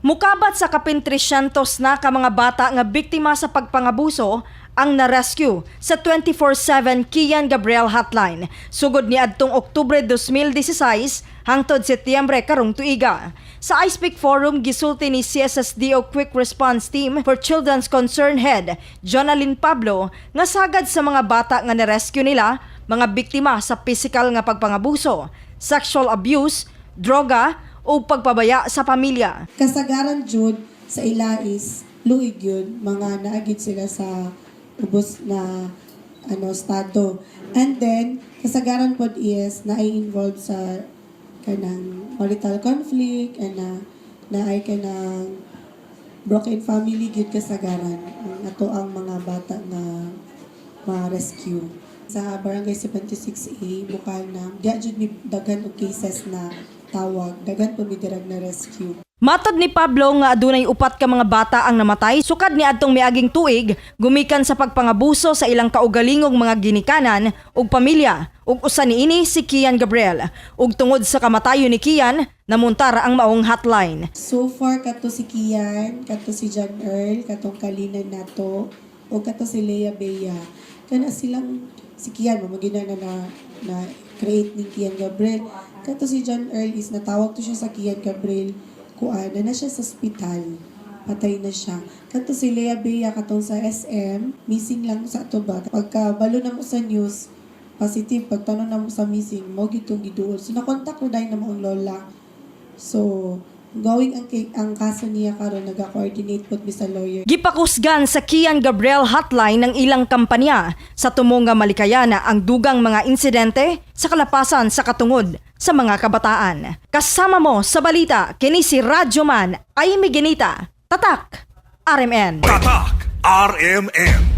Mukabat sa kapin 300 na ka mga bata nga biktima sa pagpangabuso ang na-rescue sa 24/7 Kian Gabriel Hotline sugod ni adtong Oktubre 2016 hangtod Setyembre karong tuiga. Sa iSpeak Forum gisulti ni CSSDO Quick Response Team for Children's Concern Head Jonalyn Pablo nga sagad sa mga bata nga na-rescue nila mga biktima sa physical nga pagpangabuso, sexual abuse, droga o pagpabaya sa pamilya. Kasagaran jud sa ilais luig yun mga naagid sila sa ubos na estado. And then kasagaran pod is na ay involved sa kanang marital conflict and na ay kanang broken family gyud kasagaran ang ato ang mga bata na ma-rescue. Sa Barangay 76A, Bukana, diya jud mi daghan og cases na tawag, daghan po mi dirag na rescue. Matod ni Pablo nga adunay upat ka mga bata ang namatay sukad ni adtong miaging tuig gumikan sa pagpangabuso sa ilang kaugalingong mga ginikanan ug pamilya ug usa niini si Kian Gabriel ug tungod sa kamatayon ni Kian namuntara ang maong hotline. So far kato si Kian, kato si John Earl, katong kalinan nato o kato si Lea Bea. Kana silang si Kian mamagina na create ni Kian Gabriel. Kato si John Earl is natawag to siya sa Kian Gabriel. Kuana na siya sa ospital. Patay na siya. Kato si Lea Bea katong sa SM, missing lang sa ato ba. Pagkabalo na mo sa news, positive, pagtanong na mo sa missing, mo gitong giduol. So nakontak ko dahil na moong lola. So, going ang kaso niya karon naga-coordinate pod mi sa lawyer. Gipakusgan sa Kian Gabriel Hotline ng ilang kampanya sa tumong nga malikayana ang dugang mga insidente sa kalapasan sa katungod sa mga kabataan. Kasama mo sa balita kini si Radyoman Amy Ginita, Tatak RMN. Tatak RMN.